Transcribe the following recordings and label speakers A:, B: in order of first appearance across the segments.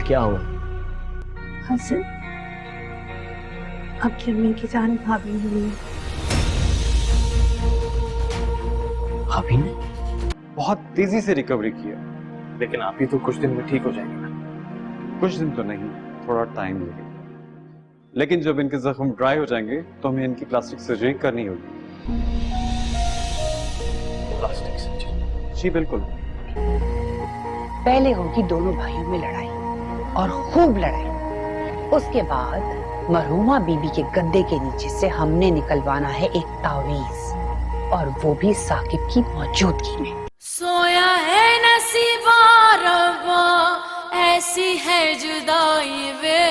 A: क्या हुआ?
B: हसन, आपकी अम्मी की जान भाभी ने ली।
A: भाभी ने?
C: बहुत तेजी से रिकवरी की है, लेकिन आप ही तो कुछ दिन में ठीक हो जाएंगे ना। कुछ दिन तो नहीं, थोड़ा टाइम लगेगा, लेकिन जब इनके जख्म ड्राई हो जाएंगे तो हमें इनकी प्लास्टिक सर्जरी करनी होगी।
A: Plastic surgery?
C: जी बिल्कुल।
D: पहले होगी दोनों भाइयों में लड़ाई, और खूब लड़ाई। उसके बाद मरहुमा बीबी के गद्दे के नीचे से हमने निकलवाना है एक तावीज, और वो भी साकिब की मौजूदगी में।
E: सोया है नसीबा रब्बा, ऐसी है जुदाई वे।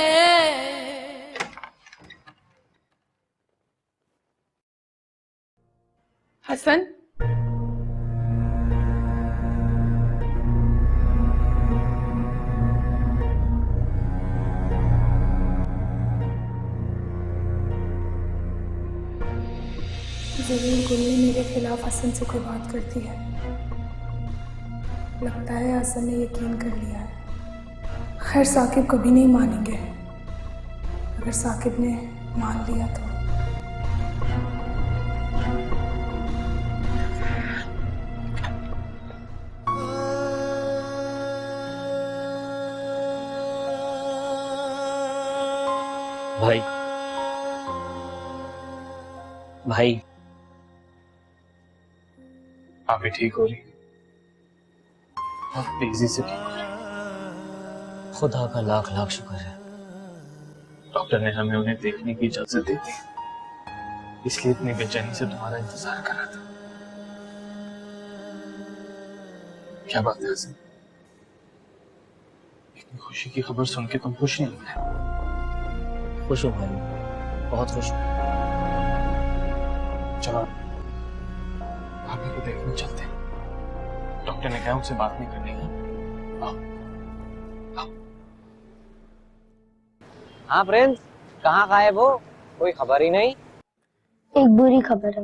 B: हसन,
F: ज़मीन गुल ने मेरे खिलाफ हसन से कोई बात कर दी है। लगता है हसन ने यकीन कर लिया है। खैर, साकिब कभी नहीं मानेंगे। अगर साकिब ने मान लिया तो
A: भाई, भाई,
C: आप भी ठीक हो रही, बहुत तेजी से ठीक हो रही।
A: खुदा का लाख लाख शुक्र है।
C: डॉक्टर ने हमें उन्हें देखने की इजाजत दी थी, इसलिए इतनी बेचैनी से तुम्हारा इंतजार कर रहा था। क्या बात है हसन, इतनी खुशी की खबर सुन के तुम खुश नहीं हुए?
A: खुश हूँ भाई, बहुत खुश हूँ।
C: चलो भाभी को देखने चलते हैं। डॉक्टर ने कहा उनसे बात नहीं करनी है। आओ, आओ।
G: हाँ प्रिंस, कहाँ गायब हो? कोई खबर ही नहीं।
H: एक बुरी खबर है।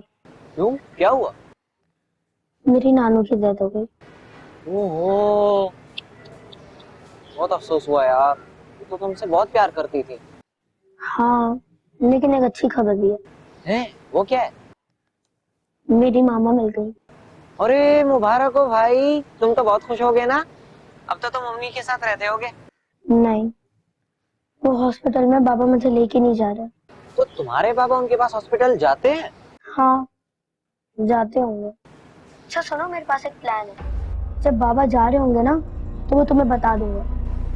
G: क्यों, क्या हुआ?
H: मेरी नानू की डेथ हो गई।
G: ओहो, बहुत अफसोस हुआ यार, वो तो तुमसे बहुत प्यार करती थी।
H: हाँ, लेकिन एक अच्छी खबर भी है।
G: हैं? वो क्या है?
H: मेरी मामा मिल गई।
G: अरे मुबारक हो भाई, तुम तो बहुत खुश हो गए ना। अब तो तुम मम्मी के साथ रहते होगे।
H: नहीं, वो हॉस्पिटल में बाबा मुझे लेके नहीं जा रहे।
G: तो तुम्हारे पापा उनके पास हॉस्पिटल जाते हैं?
H: हाँ, जाते होंगे। अच्छा सुनो, मेरे पास एक प्लान है। जब बाबा जा रहे होंगे ना, तो मैं तुम्हें बता दूंगा।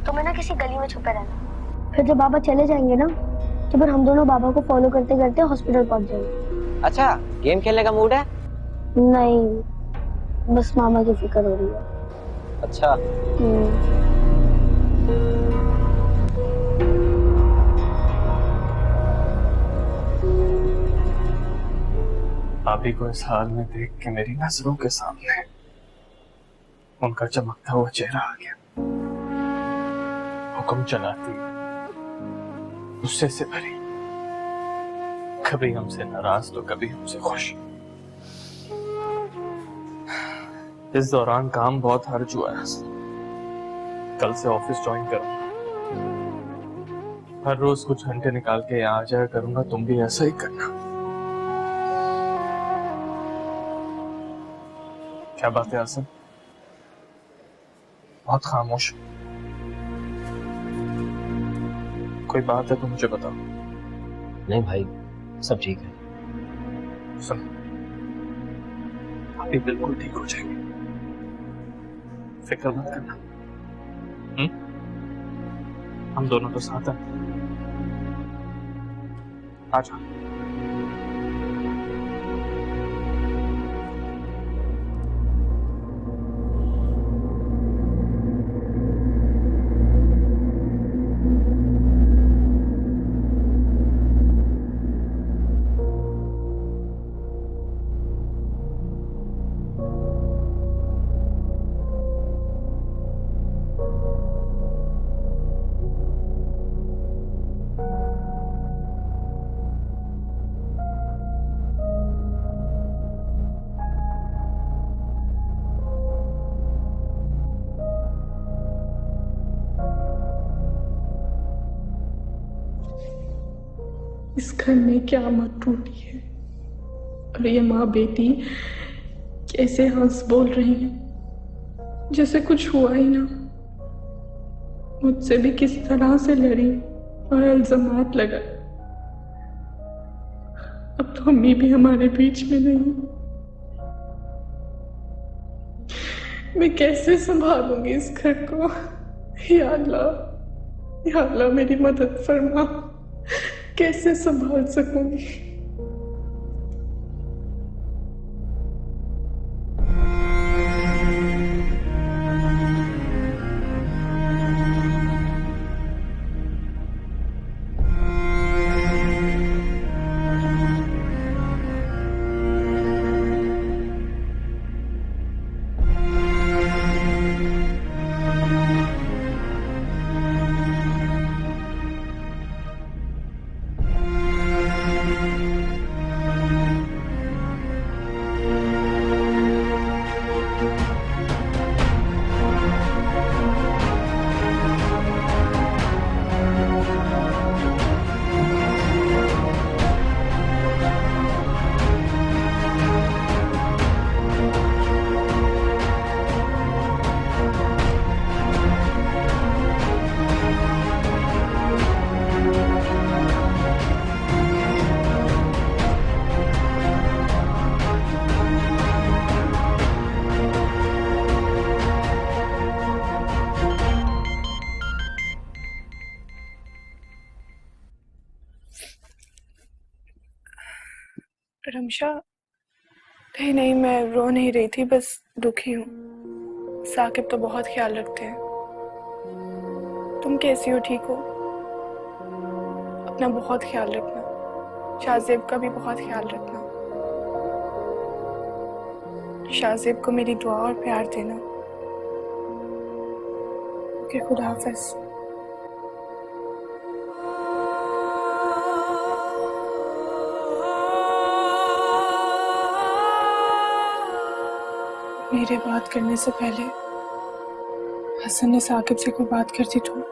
H: तुम्हें ना किसी गली में छुपे रहना। फिर जब बाबा चले जाएंगे ना, तो फिर हम दोनों बाबा को फॉलो करते करते हॉस्पिटल पहुंच जाएंगे।
G: अच्छा, गेम खेलने का मूड है?
H: नहीं, बस मामा की फिक्र हो रही है।
G: अच्छा।
C: भाभी को इस हाल में देख के मेरी नजरों के सामने उनका चमकता हुआ चेहरा आ गया। हुक्म चलाती, गुस्से से भरी, कभी हमसे नाराज तो कभी हमसे खुश। इस दौरान काम बहुत हर्ज हुआ है। कल से ऑफिस ज्वाइन करूंगा। हर रोज कुछ घंटे निकाल के यहाँ आ जाया करूंगा, तुम भी ऐसा ही करना। क्या बात है हसन, बहुत खामोश। कोई बात है तो मुझे बताओ।
A: नहीं भाई, सब ठीक है।
C: सुन, अभी बिल्कुल ठीक हो जाएंगे, फिक्र मत करना। हम दोनों तो साथ हैं। आजा।
F: इस घर में क्या मत टूटी है और ये माँ बेटी कैसे हंस बोल रही हैं जैसे कुछ हुआ ही ना। मुझसे भी किस तरह से लड़ी और इल्जामात लगाए। अब तो अम्मी भी हमारे बीच में नहीं। मैं कैसे संभालूंगी इस घर को? या अल्लाह मेरी मदद फरमा। कैसे संभाल सकूंगी? रमशा, नहीं नहीं, मैं रो नहीं रही थी, बस दुखी हूँ। साकिब तो बहुत ख्याल रखते हैं। तुम कैसी हो? ठीक हो? अपना बहुत ख्याल रखना। शाहजेब का भी बहुत ख्याल रखना। शाहजेब को मेरी दुआ और प्यार देना। ओके, खुदा हाफिज। मेरे बात करने से पहले हसन ने साकिब से कोई बात कर दी तो?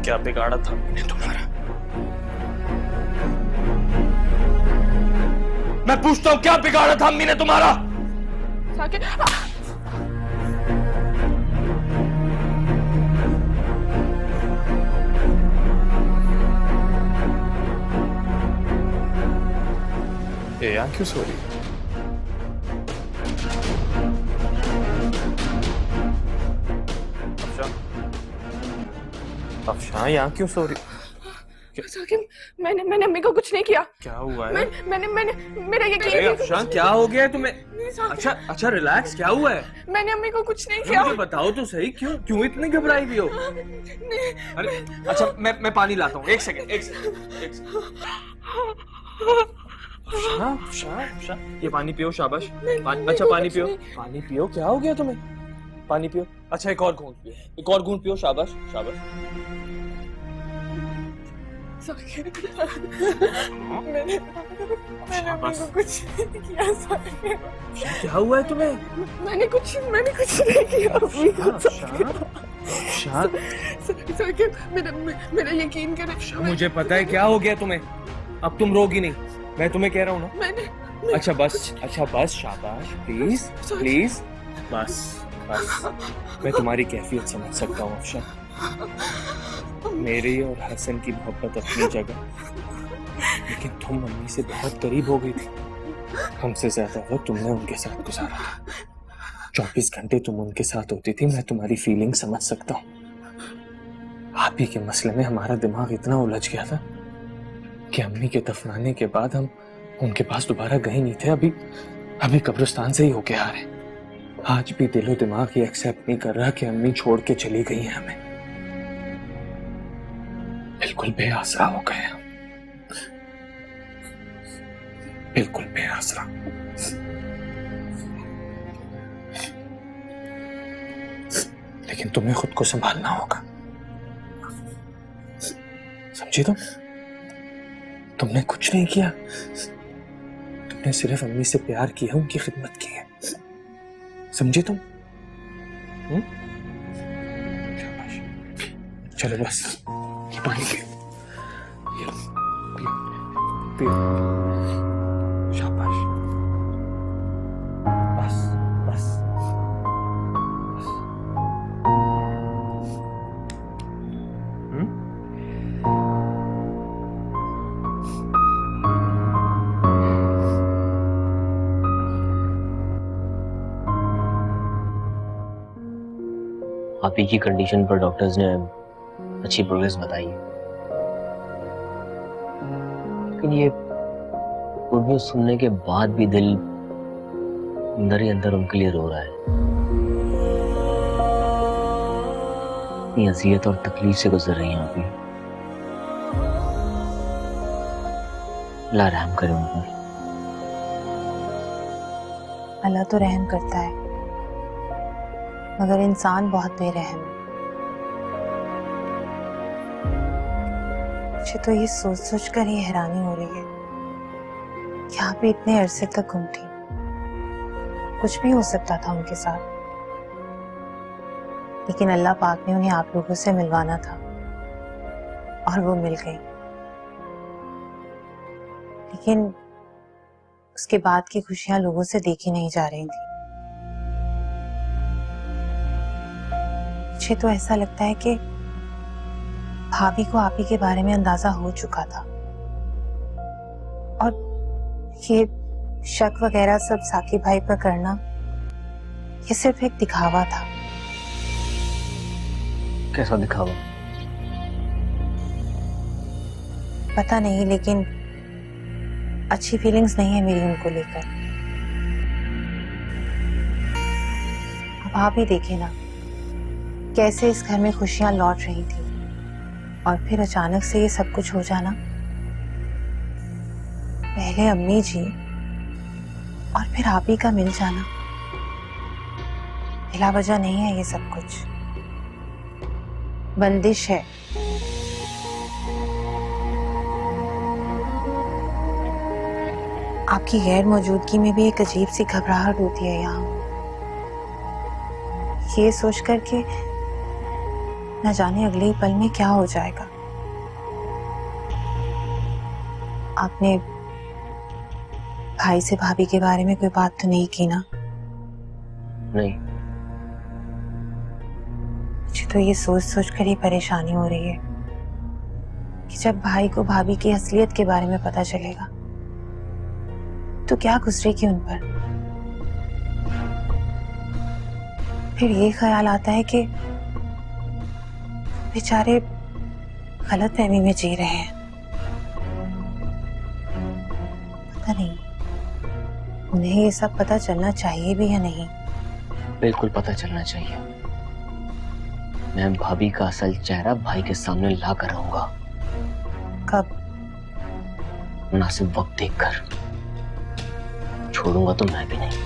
A: क्या बिगाड़ा था मैंने तुम्हारा? मैं पूछता हूँ, क्या बिगाड़ा था अम्मी ने तुम्हारा?
F: साकिब,
A: ये यहाँ क्यों सो रही है? अफशान यहाँ क्यों सो रही?
F: साकिब, मैंने अम्मी को कुछ नहीं किया।
A: क्या हुआ है?
F: मैंने मेरा यकीन
A: अरे
F: नहीं।
A: अफशान, क्या हो गया है तुम्हें?
F: साकिब,
A: अच्छा रिलैक्स, क्या हुआ है?
F: मैंने अम्मी को कुछ नहीं किया।
A: मुझे बताओ तो सही, क्यों इतनी घबराई हुई हो? अरे अच्छा, मैं पानी लाता हूँ। एक सेकंड। अफशान, ये पानी पियो, शाबाश। अच्छा पानी पियो। क्या हो गया तुम्हें? पानी पियो। अच्छा एक और घूंट पियो। शाबाश।
F: साकिब, मैंने अम्मी को कुछ नहीं किया। साकिब,
A: क्या हुआ है तुम्हें?
F: मैंने कुछ नहीं किया अम्मी को। साकिब, मेरा यकीन करें।
A: मुझे पता है क्या हो गया तुम्हें। अब तुम रोगी नहीं, मैं तुम्हें कह रहा हूँ ना।
F: मैंने
A: अच्छा बस, शाबाश। प्लीज बस। मैं तुम्हारी कैफियत समझ सकता हूँ अफशान। मेरी और हसन की मोहब्बत अपनी जगह, लेकिन तुम मम्मी से बहुत करीब हो गई थी। हमसे ज्यादा वक्त तुमने उनके साथ गुजारा था। 24 घंटे तुम उनके साथ होती थी। मैं तुम्हारी फीलिंग समझ सकता हूँ। आप ही के मसले में हमारा दिमाग इतना उलझ गया था कि अम्मी के दफनाने के बाद हम उनके पास दोबारा गए नहीं थे, अभी अभी कब्रिस्तान से ही होके आ रहे। आज भी दिलो दिमाग ये एक्सेप्ट नहीं कर रहा कि अम्मी छोड़ के चली गई हैं हमें। बिल्कुल बेआसरा हो गए हम, बिल्कुल बेआसरा। लेकिन तुम्हें खुद को संभालना होगा, समझी तुम? तुमने कुछ नहीं किया, तुमने सिर्फ अम्मी से प्यार किया, उनकी खिदमत की है, समझे तुम? शाबाश। चलो बस ये पानी पियो, ये लो, पियो पियो। शाबाश, बस बस बस।
G: आप ही की कंडीशन पर डॉक्टर्स ने अच्छी प्रोग्रेस बताई है, लेकिन ये गुड न्यूज सुनने के बाद भी दिल अंदर ही अंदर उनके लिए रो रहा है। इतनी अजियत और तकलीफ से गुजर रही हैं आप ही। अल्लाह रहम करे उन पर।
I: अल्लाह तो रहम करता है, मगर इंसान बहुत बेरहम है। मुझे तो ये सोच सोच कर ही हैरानी हो रही है कि आप भी इतने अरसे तक गुम थी। कुछ भी हो सकता था उनके साथ, लेकिन अल्लाह पाक ने उन्हें आप लोगों से मिलवाना था और वो मिल गई। लेकिन उसके बाद की खुशियां लोगों से देखी नहीं जा रही थी। मुझे तो ऐसा लगता है कि भाभी को आप ही के बारे में अंदाजा हो चुका था और ये शक वगैरह सब साकिब भाई पर करना ये सिर्फ एक दिखावा था।
G: कैसा दिखावा?
I: पता नहीं, लेकिन अच्छी फीलिंग्स नहीं है मेरी उनको लेकर। अब आप ही देखें ना कैसे इस घर में खुशियां लौट रही थी और फिर अचानक से ये सब कुछ हो जाना। पहले अम्मी जी और फिर आप ही का मिल जाना। बिला वजह नहीं है ये सब कुछ, बंदिश है। आपकी गैर मौजूदगी में भी एक अजीब सी घबराहट होती है यहाँ, ये सोच कर के न जाने अगले ही पल में क्या हो जाएगा। आपने भाई से भाभी के बारे में कोई बात तो नहीं की ना?
G: नहीं।
I: मुझे तो ये सोच सोच कर ही परेशानी हो रही है कि जब भाई को भाभी की असलियत के बारे में पता चलेगा तो क्या गुजरेगी उन पर। फिर ये ख्याल आता है कि बेचारे गलतफहमी में जी रहे हैं। पता नहीं उन्हें ये सब पता चलना चाहिए भी या नहीं।
G: बिल्कुल पता चलना चाहिए। मैं भाभी का असल चेहरा भाई के सामने ला कर रहूंगा।
I: कब?
G: मुनासिब वक्त देखकर। छोड़ूंगा तो मैं भी नहीं।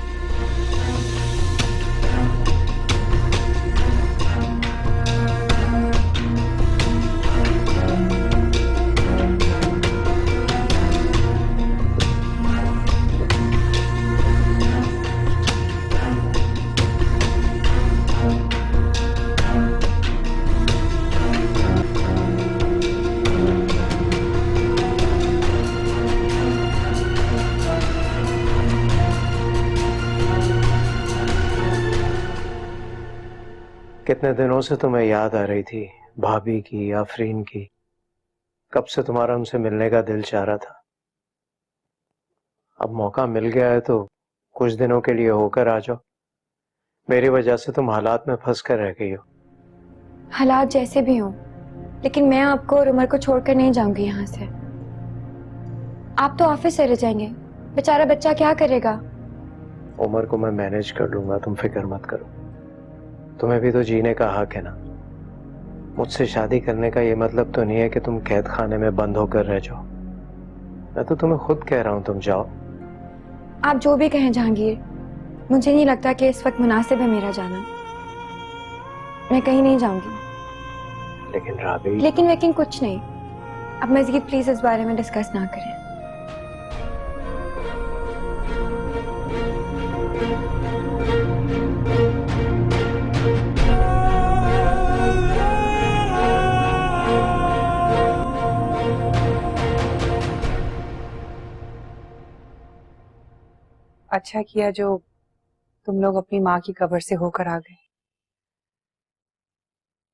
J: कितने दिनों से तुम्हें याद आ रही थी भाभी की, आफरीन की। कब से तुम्हारा उनसे मिलने का दिल चाह रहा था। अब मौका मिल गया है तो कुछ दिनों के लिए होकर आ जाओ। मेरी वजह से तुम हालात में फंस कर रह गई हो।
B: हालात जैसे भी हों, लेकिन मैं आपको और उमर को छोड़कर नहीं जाऊंगी यहाँ से। आप तो ऑफिस से रह जाएंगे, बेचारा बच्चा क्या करेगा?
J: उमर को मैं मैनेज कर लूंगा, तुम फिक्र मत करो। तुम्हें भी तो जीने का हक है ना। मुझसे शादी करने का ये मतलब तो नहीं है कि तुम कैद खाने में बंद होकर रह जाओ। मैं तो तुम्हें खुद कह रहा हूं तुम जाओ।
B: आप जो भी कहें जहांगीर, मुझे नहीं लगता कि इस वक्त मुनासिब है मेरा जाना। मैं कहीं नहीं जाऊंगी।
J: लेकिन राबी,
B: लेकिन वेकिन कुछ नहीं। अब मजीद प्लीज इस बारे में डिस्कस ना करें।
D: अच्छा किया जो तुम लोग अपनी माँ की कब्र से होकर आ गए।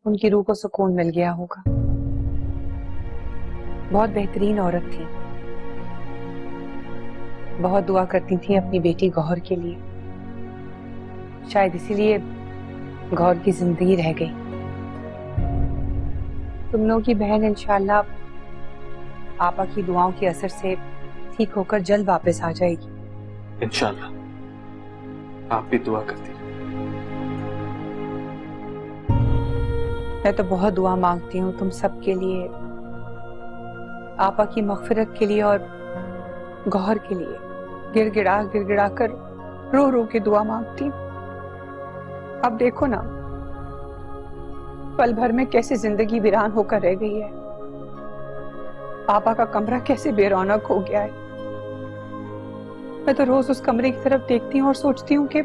D: उनकी रूह को सुकून मिल गया होगा। बहुत बेहतरीन औरत थी, बहुत दुआ करती थी अपनी बेटी गौहर के लिए। शायद इसीलिए गौहर की जिंदगी रह गई। तुम लोगों की बहन इंशाल्लाह आपा की दुआओं के असर से ठीक होकर जल्द वापस आ जाएगी।
A: इंशाल्लाह, आप भी दुआ करती रहिए।
D: मैं तो बहुत दुआ मांगती हूँ तुम सब के लिए, आपा की मगफिरत के लिए और गौहर के लिए। गिड़गिड़ा कर रो रो के दुआ मांगती हूँ। अब देखो ना, पल भर में कैसे जिंदगी वीरान होकर रह गई है। आपा का कमरा कैसे बेरौनक हो गया है। मैं तो रोज उस कमरे की तरफ देखती हूँ और सोचती हूँ कि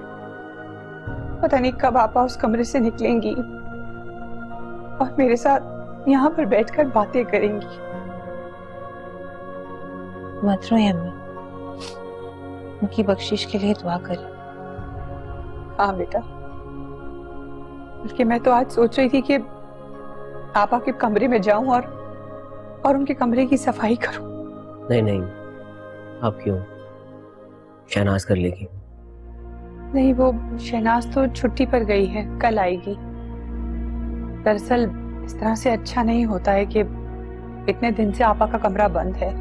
D: पता नहीं कब आपा उस कमरे से निकलेंगी और मेरे साथ यहाँ पर बैठकर बातें करेंगी।
I: मत रोए अम्मी, उनकी बख्शिश के लिए दुआ करें।
D: हाँ बेटा, बल्कि मैं तो आज सोच रही थी कि आपा के कमरे में जाऊं और उनके कमरे की सफाई करूं।
G: नहीं नहीं, आप क्यों, शहनाज कर लेगी।
D: नहीं, वो शहनाज तो छुट्टी पर गई है, कल आएगी। दरअसल इस तरह से अच्छा नहीं होता है कि इतने दिन से आपा का कमरा बंद है।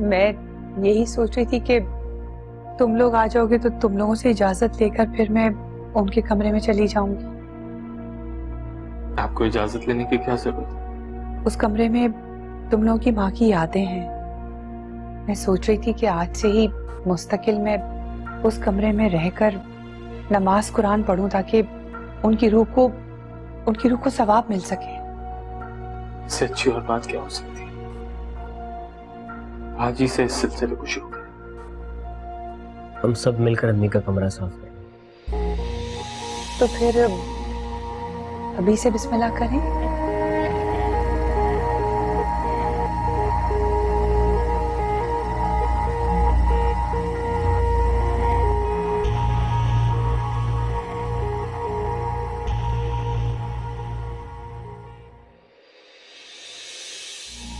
D: मैं यही सोच रही थी कि तुम लोग आ जाओगे तो तुम लोगों से इजाजत लेकर फिर मैं उनके कमरे में चली जाऊंगी।
A: आपको इजाजत लेने की क्या जरूरत?
D: उस कमरे में तुम लोगों की माँ की यादें हैं। मैं सोच रही थी कि आज से ही मुस्तकिल मैं उस कमरे में रहकर नमाज कुरान पढ़ूं ताकि उनकी रूह को सवाब मिल सके।
A: इससे अच्छी और बात क्या हो सकती है? आज ही से इस सिलसिले को शुरू करें।
G: हम सब मिलकर अम्मी का कमरा साफ करें।
D: तो फिर अभी से बिस्मिल्लाह करें।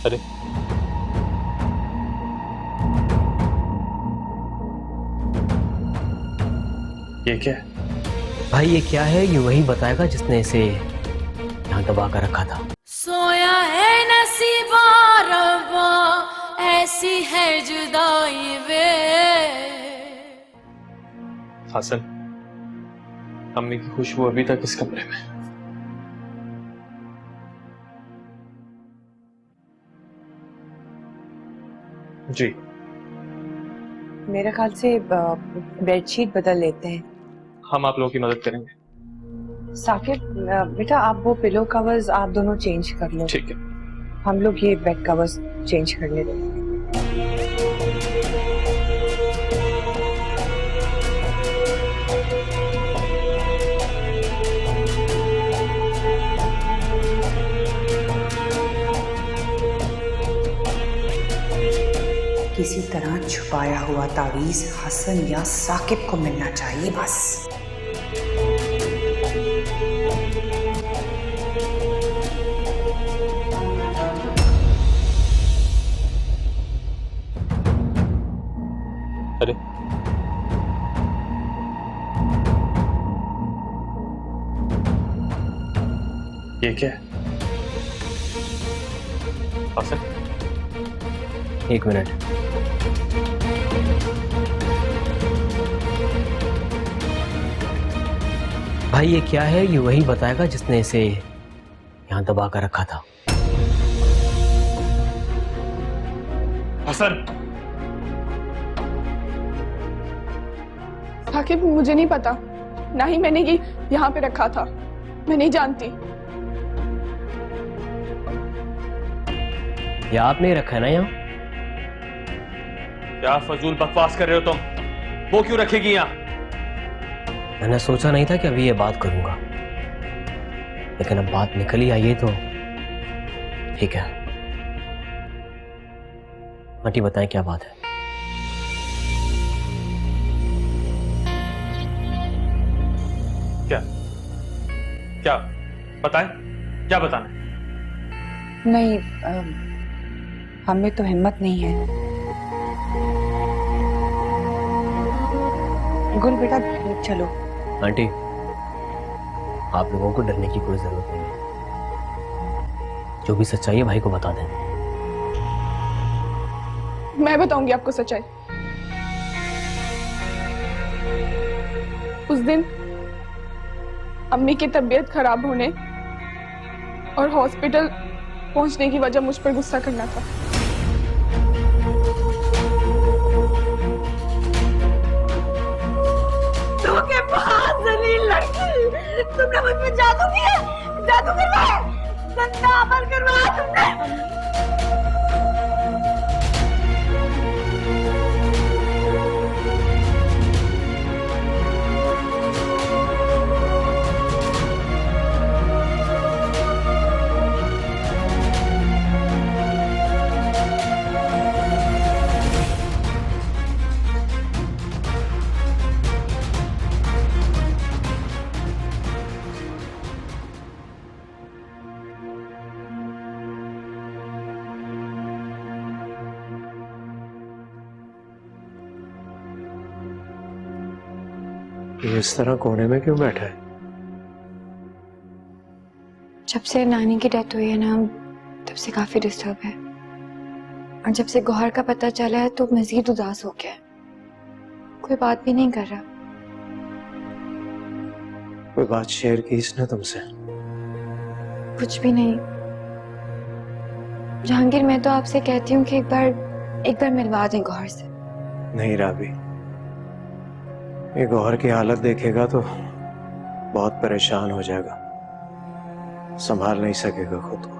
A: अरे ये क्या है?
G: भाई ये क्या है, ये वही बताएगा जिसने इसे यहाँ दबा कर रखा था।
E: सोया है नसीबा रब्बा, ऐसी है जुदाई वे।
A: हसन, अम्मी की खुशबू अभी तक इस कमरे में। जी,
D: मेरे ख्याल से बेडशीट बदल लेते हैं।
A: हम आप लोगों की मदद करेंगे।
D: साकिब, बेटा आप वो पिलो कवर्स आप दोनों चेंज कर लो।
A: ठीक है।
D: हम लोग ये बेड कवर्स चेंज कर लेते हैं। किसी तरह छुपाया हुआ तावीज हसन या साकिब को मिलना चाहिए बस।
A: अरे ये क्या है? हसन,
K: एक मिनट। भाई ये क्या है? ये वही बताएगा जिसने इसे यहां दबा कर रखा था।
A: हसन,
F: साकिब मुझे नहीं पता, ना ही मैंने ये यहाँ पे रखा था, मैं नहीं जानती।
K: ये आपने रखा है ना यहाँ?
A: क्या फजूल बकवास कर रहे हो तुम? वो क्यों रखेगी यहाँ?
K: मैंने सोचा नहीं था कि अभी ये बात करूंगा, लेकिन अब बात निकल ही आई है तो ठीक है। आंटी बताएं क्या बात है?
A: क्या क्या बताएं? क्या बताना है?
D: नहीं, हमें तो हिम्मत नहीं है। गुल बेटा चलो।
K: आंटी, आप लोगों को डरने की कोई जरूरत नहीं है। जो भी सच्चाई है भाई को बता दें।
F: मैं बताऊंगी आपको सच्चाई। उस दिन अम्मी की तबीयत खराब होने और हॉस्पिटल पहुंचने की वजह मुझ पर गुस्सा करना था।
E: तुमके पास जलील लड़की, तुमने मुझ पे जादू किया, जादू करवाया, गंदा अमल करवाया तुमने।
J: ये इस तरह कोने में क्यों बैठा है?
B: जब से नानी की डेथ हुई है ना, तब से काफी डिस्टर्ब है, और जब से गौहर का पता चला है तो मजीद उदास हो गया है। कोई बात भी नहीं कर रहा।
J: कोई बात शेयर की इसने तुमसे?
B: कुछ भी नहीं। जहांगीर, मैं तो आपसे कहती हूँ कि एक बार मिलवा दें गौहर से।
J: नहीं राबी, ये गौहर की हालत देखेगा तो बहुत परेशान हो जाएगा, संभाल नहीं सकेगा खुद को,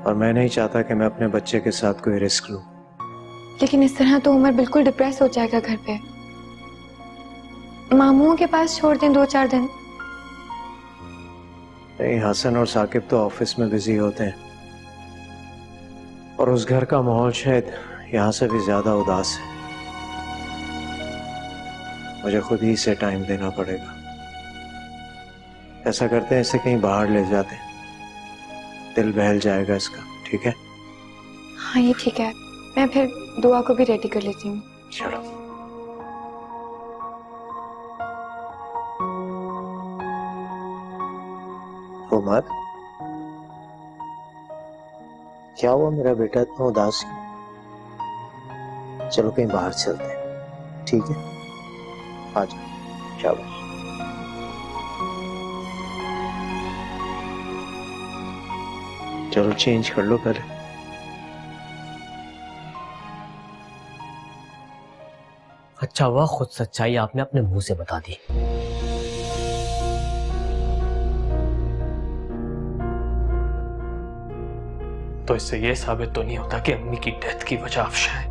J: और मैं नहीं चाहता कि मैं अपने बच्चे के साथ कोई रिस्क लूं।
B: लेकिन इस तरह तो उमर बिल्कुल डिप्रेस हो जाएगा घर पे। मामूओं के पास छोड़ दें 2-4 दिन।
J: नहीं, हसन और साकिब तो ऑफिस में बिजी होते हैं, और उस घर का माहौल शायद यहाँ से भी ज्यादा उदास है। मुझे खुद ही इसे टाइम देना पड़ेगा। ऐसा करते हैं, इसे कहीं बाहर ले जाते हैं, दिल बहल जाएगा इसका। ठीक है?
B: हाँ ये ठीक है, मैं फिर दुआ को भी रेडी कर लेती हूँ।
J: चलो। उमर, क्या हुआ मेरा बेटा, इतना उदास क्यों? चलो कहीं बाहर चलते हैं, ठीक है? आ जाओ, शाबाश। चलो चेंज कर लो पहले।
K: अच्छा हुआ खुद सच्चाई आपने अपने मुंह से बता दी।
A: तो इससे ये साबित तो नहीं होता कि अम्मी की डेथ की वजह अफशा है।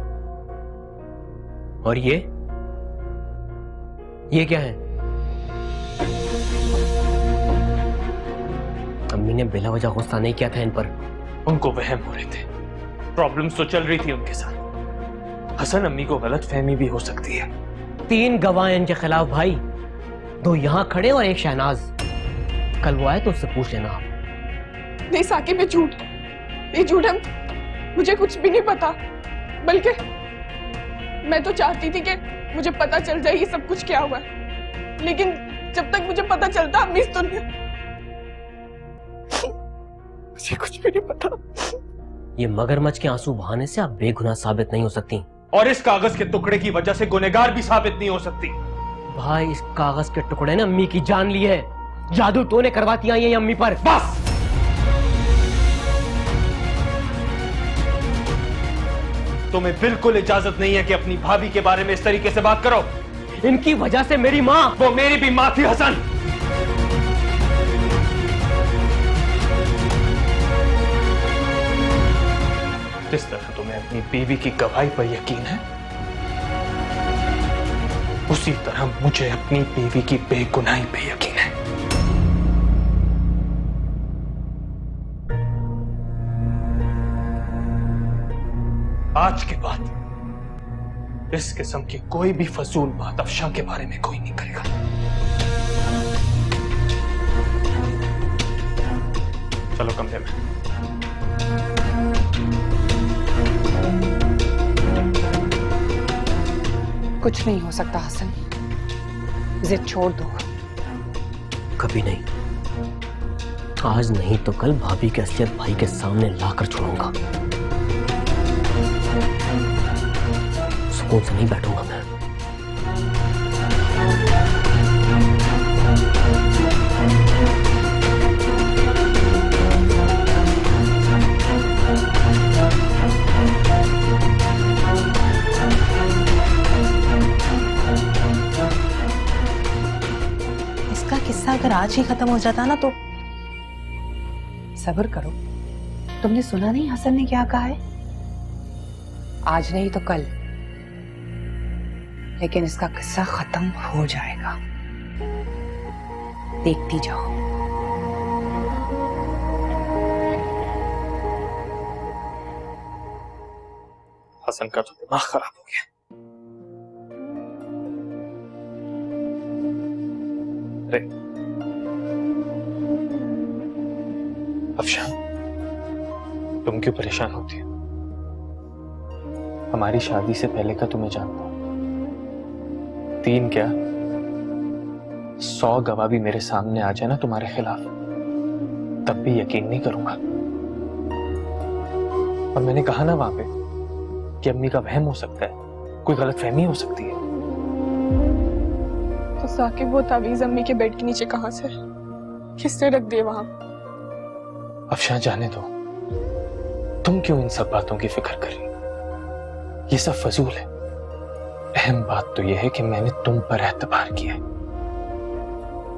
K: और ये क्या है? अम्मी ने बिला वजह गुस्सा नहीं किया था इन पर।
A: उनको वहम हो रहे थे, प्रॉब्लम्स तो चल रही थी उनके साथ। हसन, अम्मी को गलत फहमी भी हो सकती है।
K: 3 गवाह हैं इनके खिलाफ भाई, 2 यहाँ खड़े और एक शहनाज। कल वो आए तो उससे पूछ लेना आप।
F: नहीं साकिब, ये झूठ है, मुझे कुछ भी नहीं पता। बल्कि मैं तो चाहती थी कि मुझे पता चल जाए ये सब कुछ क्या हुआ, लेकिन जब तक मुझे पता चलता अम्मी इस दुनिया, मुझे कुछ भी नहीं पता।
K: ये मगरमच्छ के आंसू बहाने से आप बेगुनाह साबित नहीं हो सकती।
A: और इस कागज के टुकड़े की वजह से गुनहगार भी साबित नहीं हो सकती।
K: भाई, इस कागज के टुकड़े ने अम्मी की जान ली है। जादू तूने करवाती आई है अम्मी पर।
A: बस, तुम्हें बिल्कुल इजाजत नहीं है कि अपनी भाभी के बारे में इस तरीके से बात करो।
K: इनकी वजह से मेरी माँ,
A: वो मेरी भी माँ थी हसन। जिस तरह तुम्हें अपनी बीवी की गवाही पर यकीन है, उसी तरह मुझे अपनी बीवी की बेगुनाही पे यकीन है। आज के बाद इस किस्म की कोई भी फजूल बात अफशा के बारे में कोई नहीं करेगा। चलो कमरे में।
D: कुछ नहीं हो सकता हसन, जिद छोड़ दो।
K: कभी नहीं। आज नहीं तो कल भाभी की असलियत भाई के सामने लाकर छोड़ूंगा। सुकून से नहीं बैठूंगा मैं।
I: इसका किस्सा अगर आज ही खत्म हो जाता ना तो।
D: सब्र करो, तुमने सुना नहीं हसन ने क्या कहा है? आज नहीं तो कल, लेकिन इसका किस्सा खत्म हो जाएगा। देखती जाओ।
A: हसन का तो दिमाग खराब हो गया। अरे अफशा, तुम क्यों परेशान होती हो? हमारी शादी से पहले का तुम्हें जानता हूं। 3 क्या 100 गवाह भी मेरे सामने आ जाए ना तुम्हारे खिलाफ, तब भी यकीन नहीं करूंगा। और मैंने कहा ना वहां पे कि अम्मी का वहम हो सकता है, कोई गलतफहमी हो सकती है।
F: तो साकिब, वो तावीज अम्मी के बेड के नीचे कहां से, किसने रख दिए वहां?
A: अफशा, जाने दो। तुम क्यों इन सब बातों की फिक्र कर रही? ये सब फजूल है। अहम बात तो यह है कि मैंने तुम पर एतबार किया है।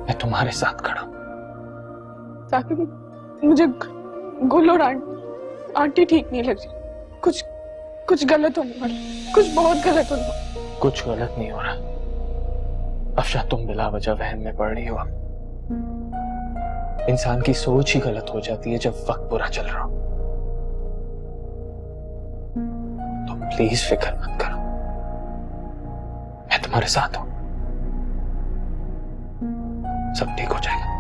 A: मैं तुम्हारे साथ खड़ा हूं।
F: साकिब, मुझे गुल और आंटी ठीक नहीं लग रही। कुछ गलत होने वाला, कुछ बहुत गलत होने वाला।
A: कुछ गलत नहीं हो रहा अफशा, तुम बिला वजह वहम में पड़ रही हो। इंसान की सोच ही गलत हो जाती है जब वक्त बुरा चल रहा हो। तुम प्लीज फिक्र मत करो, मैं तुम्हारे साथ हूं। सब ठीक हो जाएगा।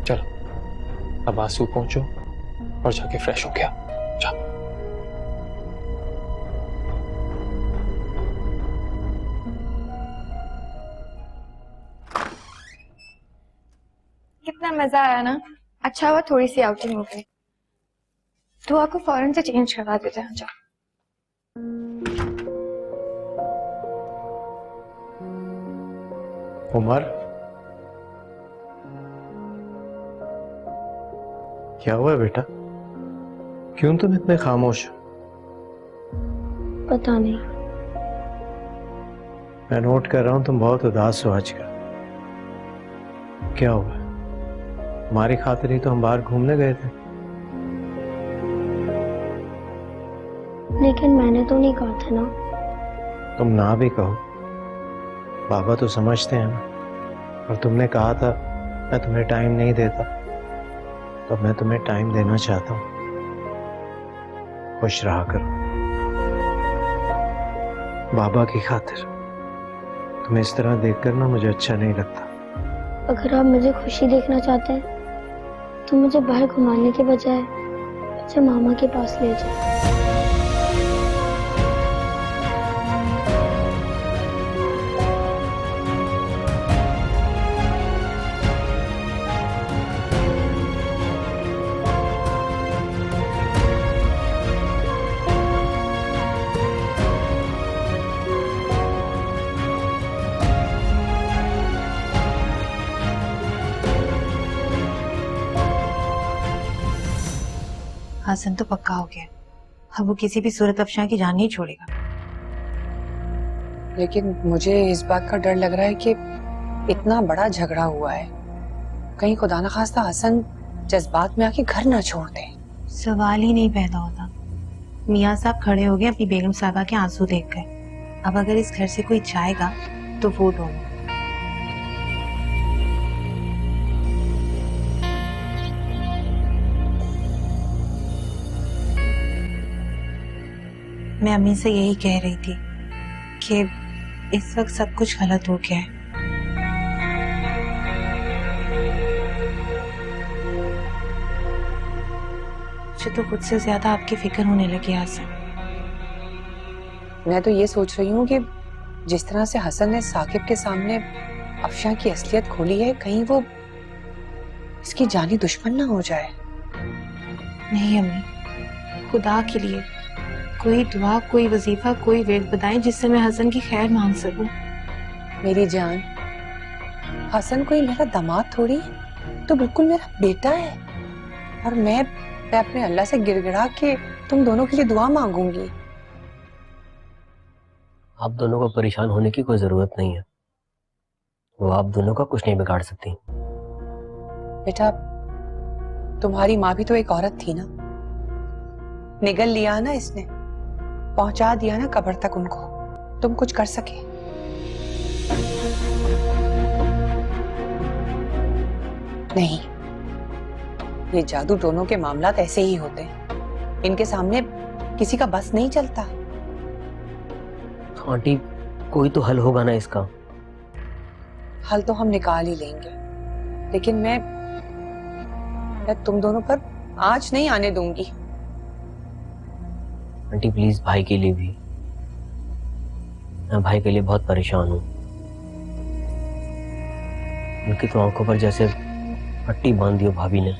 A: चलो अब आंसू पहुंचो और जाके फ्रेश हो गया। जाओ।
B: कितना मजा आया ना। अच्छा हुआ थोड़ी सी आउटिंग हो गई। दुआ को फौरन से चेंज करवा देते हैं। जाओ।
J: उमर, क्या हुआ बेटा? क्यों तुम इतने खामोश हो?
H: पता नहीं।
J: मैं नोट कर रहा हूं तुम बहुत उदास हो आजकल। क्या हुआ? हमारी खातिर ही तो हम बाहर घूमने गए थे।
H: लेकिन मैंने तो नहीं कहा था ना।
J: तुम ना भी कहो, बाबा तो समझते हैं ना। और तुमने कहा था मैं तुम्हें टाइम नहीं देता, तो मैं तुम्हें टाइम देना चाहता हूं। खुश रहा करो बाबा की खातिर। तुम्हें इस तरह देखकर ना मुझे अच्छा नहीं लगता।
H: अगर आप मुझे खुशी देखना चाहते हैं तो मुझे बाहर घुमाने के बजाय मुझे मामा के पास ले जाओ।
I: हसन तो पक्का हो गया, अब वो किसी भी सूरत अफशां की जान नहीं छोड़ेगा।
D: लेकिन मुझे इस बात का डर लग रहा है कि इतना बड़ा झगड़ा हुआ है, कहीं खुदा न खास्ता हसन जज्बात में आके घर ना छोड़ दे।
I: सवाल ही नहीं पैदा होता। मियाँ साहब खड़े हो गए अपनी बेगम साहबा के आंसू देख कर। अब अगर इस घर से कोई जाएगा तो वो दोनों। मैं अम्मी से यही कह रही थी कि इस वक्त सब कुछ गलत हो गया है। मुझे तो खुद से ज्यादा आपकी फिक्र होने लगी आसिम।
D: मैं तो ये सोच रही हूँ कि जिस तरह से हसन ने साकिब के सामने अफशां की असलियत खोली है, कहीं वो इसकी जानी दुश्मन ना हो जाए।
I: नहीं अम्मी, खुदा के लिए कोई दुआ, कोई वजीफा, कोई वेद बताएं जिससे मैं हसन की खैर मांग सकूं।
D: मेरी जान, हसन कोई मेरा दामाद थोड़ी, तो बिल्कुल मेरा बेटा है। और मैं अपने अल्लाह से गिड़गिड़ा के तुम दोनों के लिए दुआ मांगूंगी।
K: आप दोनों को परेशान होने की कोई जरूरत नहीं है, वो आप दोनों का कुछ नहीं बिगाड़ सकती।
D: बेटा, तुम्हारी माँ भी तो एक औरत थी ना, निगल लिया ना इसने, पहुंचा दिया ना कब्र तक उनको। तुम कुछ कर सके? नहीं, ये जादू टोनों के मामलात ऐसे ही होते हैं, इनके सामने किसी का बस नहीं चलता।
K: आंटी, कोई तो हल होगा ना इसका।
D: हल तो हम निकाल ही लेंगे, लेकिन मैं तुम दोनों पर आंच नहीं आने दूंगी।
K: आंटी प्लीज, भाई के लिए भी। मैं भाई के लिए बहुत परेशान हूँ। उनकी तो आंखों पर जैसे पट्टी बांध दी हो भाभी ने।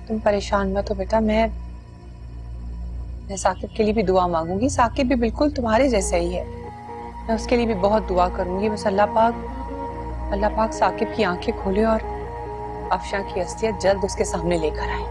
D: तुम परेशान मत हो बेटा, मैं साकिब के लिए भी दुआ मांगूंगी। साकिब भी बिल्कुल तुम्हारे जैसा ही है, मैं उसके लिए भी बहुत दुआ करूंगी। बस अल्लाह पाक साकिब की आंखें खोले और अफशां की असलियत जल्द उसके सामने लेकर आए।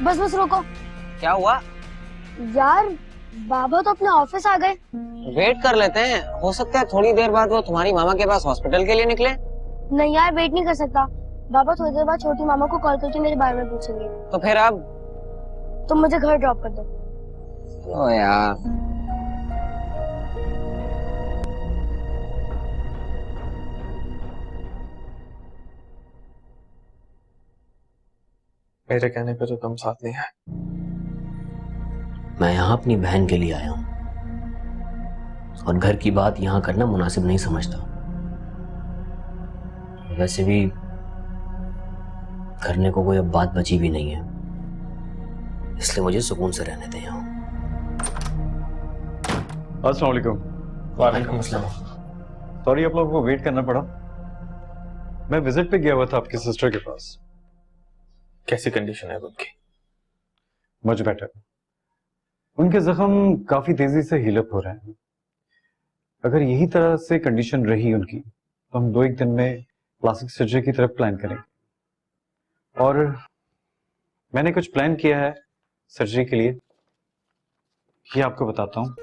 H: बस बस रोको।
G: क्या हुआ?
H: यार बाबा तो अपने ऑफिस आ गए।
G: वेट कर लेते हैं, हो सकता है थोड़ी देर बाद वो तुम्हारी मामा के पास हॉस्पिटल के लिए निकले।
H: नहीं यार, वेट नहीं कर सकता। बाबा थोड़ी देर बाद छोटी मामा को कॉल करके मेरे बारे में पूछेंगे।
G: तो फिर अब
H: तुम मुझे घर ड्रॉप कर दो।
G: ओ यार,
A: मेरे कहने पे तो तुम साथ नहीं आए।
K: मैं यहाँ अपनी बहन के लिए आया हूँ और घर की बात यहाँ करना मुनासिब नहीं समझता। वैसे भी करने को कोई अब बात बची भी नहीं है, इसलिए मुझे सुकून से रहने दें यहाँ।
C: अस्सलाम वालेकुम।
A: वालेकुम अस्सलाम।
C: सॉरी आप लोगों को वेट करना पड़ा। मैं विजिट पे गया हुआ था आपकी सिस्टर के पास।
A: कैसी कंडीशन है उनकी?
C: Much better. उनके जख्म काफी तेजी से हील अप हो रहे हैं। अगर यही तरह से कंडीशन रही उनकी तो हम 2-1 दिन में प्लास्टिक सर्जरी की तरफ प्लान करेंगे। और मैंने कुछ प्लान किया है सर्जरी के लिए, ये आपको बताता हूँ।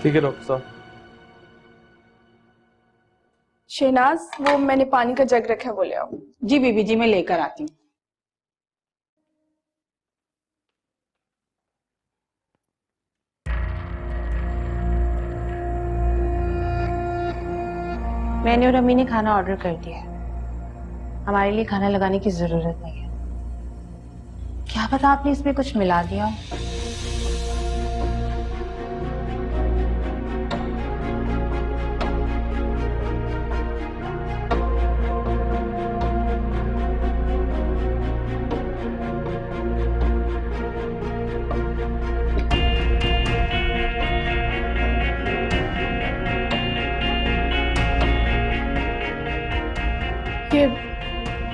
A: ठीक है डॉक्टर साहब।
F: शहनाज, वो मैंने पानी का जग रखा है, वो ले आओ।
D: जी बीबी जी, मैं लेकर आती हूँ।
I: मैंने और अम्मी ने खाना ऑर्डर कर दिया है, हमारे लिए खाना लगाने की जरूरत नहीं है। क्या पता आपने इसमें कुछ मिला दिया हो।
F: ये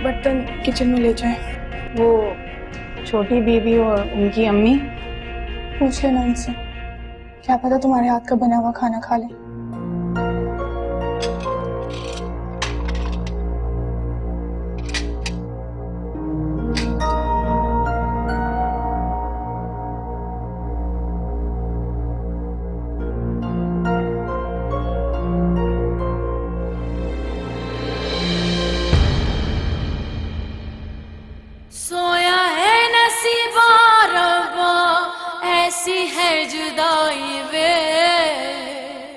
F: बर्तन किचन में ले जाए।
I: वो छोटी बीबी और उनकी अम्मी,
F: पूछ लेना उनसे, क्या पता तुम्हारे हाथ का बना हुआ खाना खा ले।
E: सोया है नसीबा रब्बा, ऐसी है जुदाई वे।